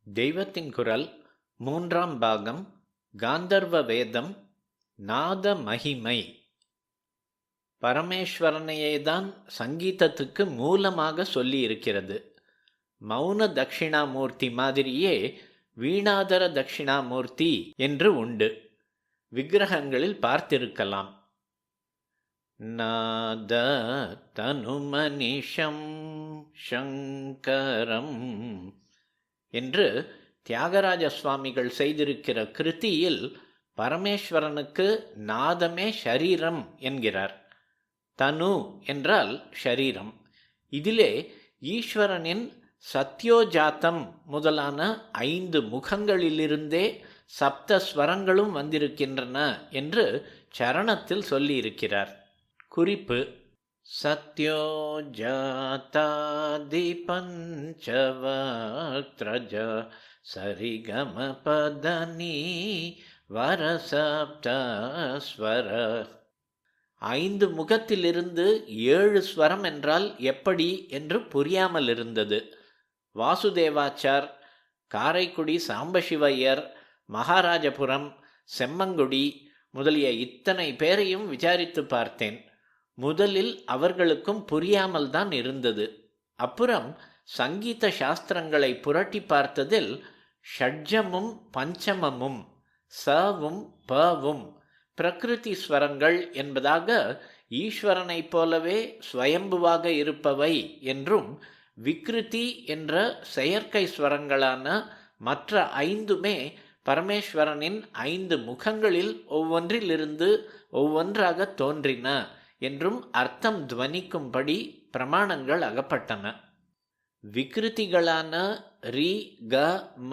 தெய்வத்தின் குரல் மூன்றாம் பாகம் காந்தர்வ வேதம் நாத மகிமை. பரமேஸ்வரனையேதான் சங்கீதத்துக்கு மூலமாக சொல்லி இருக்கிறது. மௌன தட்சிணாமூர்த்தி மாதிரியே வீணாதர தட்சிணாமூர்த்தி என்று உண்டு. விக்கிரகங்களில் பார்த்திருக்கலாம். நாத தனுமனிஷம் சங்கரம் என்று தியாகராஜ சுவாமிகள் செய்திருக்கிற கிருதியில் பரமேஸ்வரனுக்கு நாதமே ஷரீரம் என்கிறார். தனு என்றால் ஷரீரம். இதிலே ஈஸ்வரனின் சத்யோஜாத்தம் முதலான 5 முகங்களிலிருந்தே சப்தஸ்வரங்களும் வந்திருக்கின்றன என்று சரணத்தில் சொல்லியிருக்கிறார். குறிப்பு: சத்யோஜாதாதி பஞ்சவக்த்ரஜ சரிகம பதனி வரசப்தஸ்வர. 5 முகத்திலிருந்து 7 ஸ்வரம் என்றால் எப்படி என்று புரியாமல் இருந்தது. வாசுதேவாச்சார், காரைக்குடி சாம்பசிவையர், மகாராஜபுரம், செம்மங்குடி முதலிய இத்தனை பேரையும் விசாரித்து பார்த்தேன். முதலில் அவர்களுக்கும் புரியாமல் தான் இருந்தது. அப்புறம் சங்கீத சாஸ்திரங்களை புரட்டி பார்த்ததில் ஷட்ஜமும் பஞ்சமமும் சவும் பவும் பிரகிருதி ஸ்வரங்கள் என்பதாக ஈஸ்வரனைப் போலவே ஸ்வயம்புவாக இருப்பவை என்றும், விக்ருதி என்ற செயற்கை ஸ்வரங்களான மற்ற 5மே பரமேஸ்வரனின் 5 முகங்களில் ஒவ்வொன்றிலிருந்து ஒவ்வொன்றாக தோன்றின என்றும் அர்த்தம் துவனிக்கும்படி பிரமாணங்கள் அகப்பட்டன. விக்ருதிகளான ரி க ம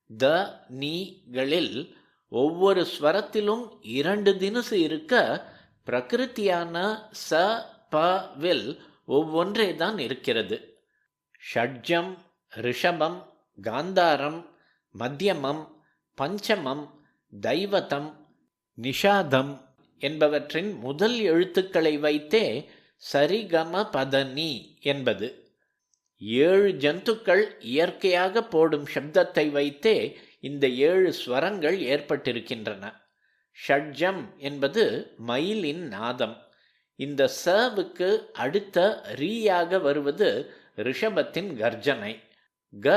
த நீகளில் ஒவ்வொரு ஸ்வரத்திலும் 2 தினுசு இருக்க, பிரகிருத்தியான ச ப வில் ஒவ்வொன்றே தான் இருக்கிறது. ஷட்ஜம், ரிஷபம், காந்தாரம், மத்தியமம், பஞ்சமம், தைவதம், நிஷாதம் என்பவற்றின் முதல் எழுத்துக்களை வைத்தே சரிகம பதனி என்பது. 7 ஜந்துக்கள் இயற்கையாக போடும் சப்தத்தை வைத்தே இந்த 7 ஸ்வரங்கள் ஏற்பட்டிருக்கின்றன. ஷட்ஜம் என்பது மயிலின் நாதம். இந்த சவுக்கு அடுத்த ரீயாக வருவது ரிஷபத்தின் கர்ஜனை. க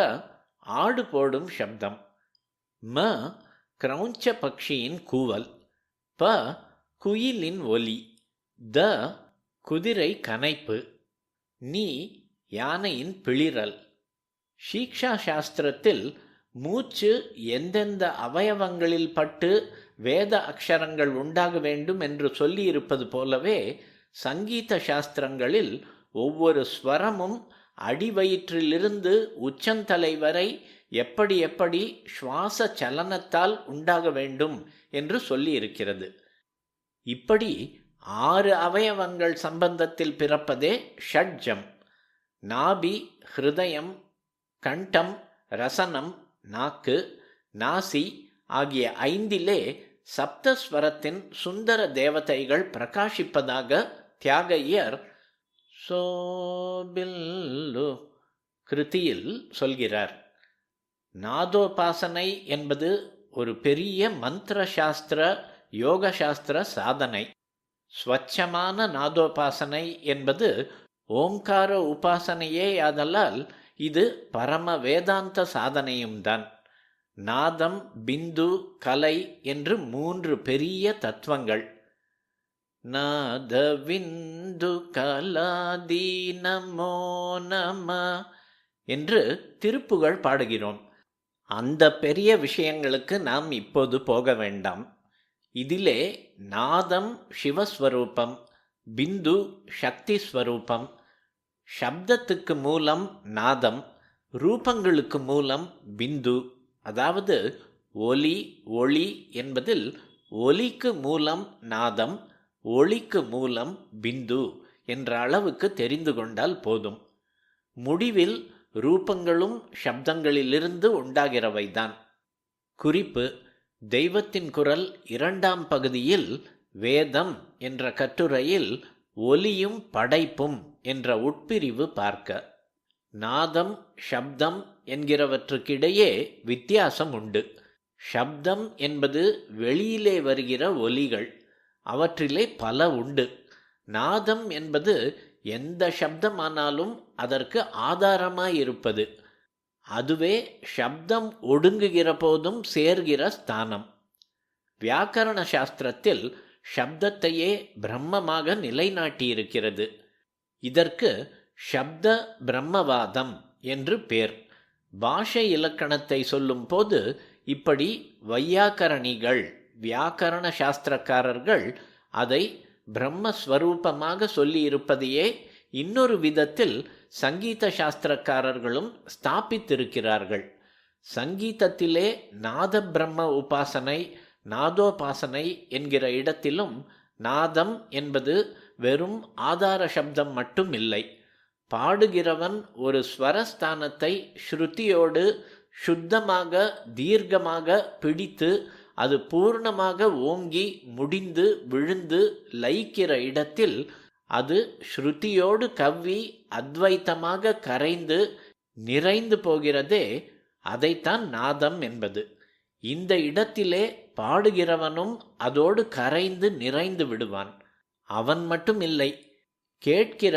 ஆடு போடும் சப்தம். ம கிரௌஞ்ச பக்ஷியின் கூவல். ப குயிலின் ஒலி. த குதிரை கனைப்பு. நீ யானையின் பிளிரல். சீக்ஷா சாஸ்திரத்தில் மூச்சு எந்தெந்த அவயவங்களில் பட்டு வேத அக்ஷரங்கள் உண்டாக வேண்டும் என்று சொல்லியிருப்பது போலவே சங்கீத சாஸ்திரங்களில் ஒவ்வொரு ஸ்வரமும் அடிவயிற்றிலிருந்து உச்சந்தலை வரை எப்படி எப்படி சுவாச சலனத்தால் உண்டாக வேண்டும் என்று சொல்லியிருக்கிறது. இப்படி 6 அவயவங்கள் சம்பந்தத்தில் பிறப்பதே ஷட்ஜம். நாபி, ஹிருதயம், கண்டம், ரசனம், நாக்கு, நாசி ஆகிய 5லே சப்தஸ்வரத்தின் சுந்தர தேவதைகள் பிரகாசிப்பதாக தியாகையர் சோபில்லு கிருதியில் சொல்கிறார். நாதோபாசனை என்பது ஒரு பெரிய மந்திர சாஸ்திர யோக சாஸ்திர சாதனை. ஸ்வச்சமான நாதோபாசனை என்பது ஓம்கார உபாசனையே. ஆதலால் இது பரம வேதாந்த சாதனையும் தான். நாதம், பிந்து, கலை என்று 3 பெரிய தத்துவங்கள். நாத விந்து கலாதி நமோ நம என்று திருப்புகழ் பாடுகிறோம். அந்த பெரிய விஷயங்களுக்கு நாம் இப்போது போக வேண்டாம். இதிலே நாதம் சிவஸ்வரூபம், பிந்து சக்தி ஸ்வரூபம். சப்தத்துக்கு மூலம் நாதம், ரூபங்களுக்கு மூலம் பிந்து. அதாவது ஒலி ஒளி என்பதில் ஒலிக்கு மூலம் நாதம், ஒளிக்கு மூலம் பிந்து என்ற அளவுக்கு தெரிந்து கொண்டால் போதும். முடிவில் ரூபங்களும் சப்தங்களிலிருந்து உண்டாகிறவைதான். குறிப்பு: தெய்வத்தின் குரல் 2ஆம் பகுதியில் வேதம் என்ற கட்டுரையில் ஒலியும் படைப்பும் என்ற உட்பிரிவு பார்க்க. நாதம், சப்தம், என்கிறவற்றுக்கிடையே வித்தியாசம் உண்டு. ஷப்தம் என்பது வெளியிலே வருகிற ஒலிகள், அவற்றிலே பல உண்டு. நாதம் என்பது எந்த சப்தமானாலும் அதற்கு ஆதாரமாயிருப்பது. அதுவே ஷப்தம் ஒடுங்குகிற போதும் சேர்கிற ஸ்தானம். வியாக்கரண சாஸ்திரத்தில் ஷப்தத்தையே பிரம்மமாக நிலைநாட்டியிருக்கிறது. இதற்கு ஷப்த பிரம்மவாதம் என்று பேர். பாஷை இலக்கணத்தை சொல்லும் போது இப்படி வையாக்கரணிகள், வியாக்கரண சாஸ்திரக்காரர்கள் அதை பிரம்மஸ்வரூபமாக சொல்லியிருப்பதையே இன்னொரு விதத்தில் சங்கீத சாஸ்திரக்காரர்களும் ஸ்தாபித்திருக்கிறார்கள். சங்கீதத்திலே நாத பிரம்ம உபாசனை, நாதோபாசனை என்கிற இடத்திலும் நாதம் என்பது வெறும் ஆதார சப்தம் மட்டும் இல்லை. பாடுகிறவன் ஒரு ஸ்வரஸ்தானத்தை ஸ்ருதியோடு சுத்தமாக தீர்க்கமாக பிடித்து அது பூர்ணமாக ஓங்கி முடிந்து விழுந்து லயிக்கிற இடத்தில் அது ஸ்ருதியோடு கவ்வி அத்வைத்தமாக கரைந்து நிறைந்து போகிறதே, அதைத்தான் நாதம் என்பது. இந்த இடத்திலே பாடுகிறவனும் அதோடு கரைந்து நிறைந்து விடுவான். அவன் மட்டும் இல்லை, கேட்கிற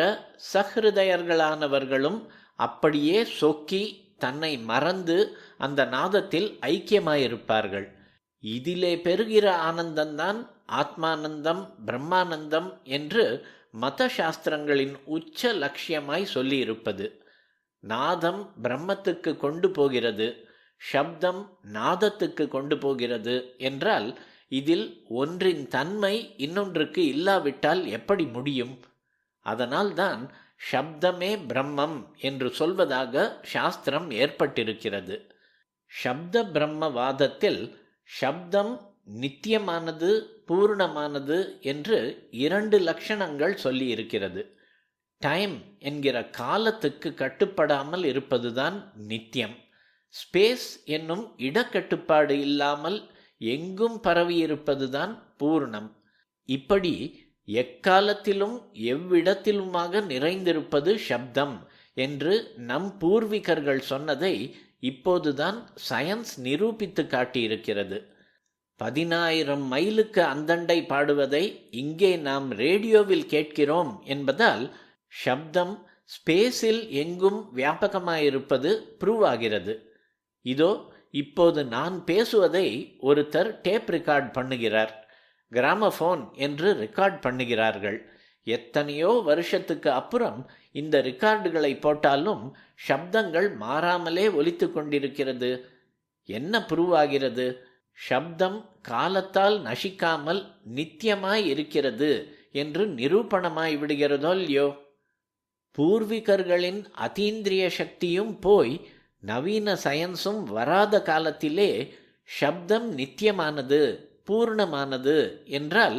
சஹ்ருதயர்களானவர்களும் அப்படியே சொக்கி தன்னை மறந்து அந்த நாதத்தில் ஐக்கியமாயிருப்பார்கள். இதிலே பெறுகிற ஆனந்தந்தான் ஆத்மானந்தம், பிரம்மானந்தம் என்று மத சாஸ்திரங்களின் உச்ச லட்சியமாய் சொல்லியிருப்பது. நாதம் பிரம்மத்துக்கு கொண்டு போகிறது, ஷப்தம் நாதத்துக்கு கொண்டு போகிறது என்றால் இதில் ஒன்றின் தன்மை இன்னொன்றுக்கு இல்லாவிட்டால் எப்படி முடியும்? அதனால்தான் ஷப்தமே பிரம்மம் என்று சொல்வதாக சாஸ்திரம் ஏற்பட்டிருக்கிறது. ஷப்த பிரம்மவாதத்தில் ஷப்தம் நித்தியமானது, பூர்ணமானது என்று 2 லட்சணங்கள் சொல்லியிருக்கிறது. டைம் என்கிற காலத்துக்கு கட்டுப்படாமல் இருப்பதுதான் நித்தியம். ஸ்பேஸ் என்னும் இடக்கட்டுப்பாடு இல்லாமல் எங்கும் பரவியிருப்பதுதான் பூர்ணம். இப்படி எக்காலத்திலும் எவ்விடத்திலுமாக நிறைந்திருப்பது ஷப்தம் என்று நம் பூர்வீகர்கள் சொன்னதை இப்போதுதான் சயின்ஸ் நிரூபித்து காட்டியிருக்கிறது. 10,000 மைலுக்கு அந்தண்டை பாடுவதை இங்கே நாம் ரேடியோவில் கேட்கிறோம் என்பதால் ஷப்தம் ஸ்பேஸில் எங்கும் வியாபகமாயிருப்பது ப்ரூவ் ஆகிறது. இதோ இப்போது நான் பேசுவதை ஒருத்தர் டேப் ரெக்கார்ட் பண்ணுகிறார், கிராமஃபோன் என்று ரெக்கார்ட் பண்ணுகிறார்கள். எத்தனையோ வருஷத்துக்கு அப்புறம் இந்த ரெக்கார்டுகளை போட்டாலும் ஷப்தங்கள் மாறாமலே ஒலித்து கொண்டிருக்கிறது. என்ன ப்ரூவ் ஆகிறது? ஷப்தம் காலத்தால் நசிக்காமல் நித்தியமாய் இருக்கிறது என்று நிரூபணமாய் விடுகிறதோ இல்லையோ? பூர்வீகர்களின் அதீந்திரிய சக்தியும் போய் நவீன சயின்ஸும் வராத காலத்திலே ஷப்தம் நித்தியமானது, பூர்ணமானது என்றால்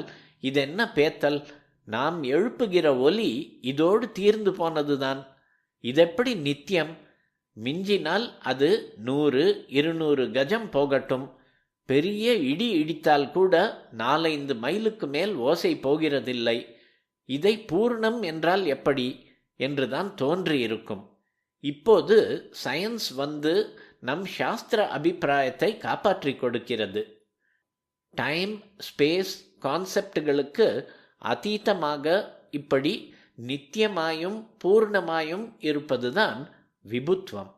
இதென்ன பேத்தல்? நாம் எழுப்புகிற ஒலி இதோடு தீர்ந்து போனதுதான். இதெப்படி நித்தியம்? மிஞ்சினால் அது 100-200 கஜம் போகட்டும், பெரிய இடி இடித்தால் கூட 4-5 மைலுக்கு மேல் ஓசை போகிறதில்லை. இதை பூர்ணம் என்றால் எப்படி என்றுதான் தோன்றியிருக்கும். இப்போது சயின்ஸ் வந்து நம் சாஸ்திர அபிப்பிராயத்தை காப்பாற்றி கொடுக்கிறது. டைம், ஸ்பேஸ் கான்செப்டுகளுக்கு அதீதமாக இப்படி நித்தியமாயும் பூர்ணமாயும் இருப்பதுதான் விபுத்துவம்.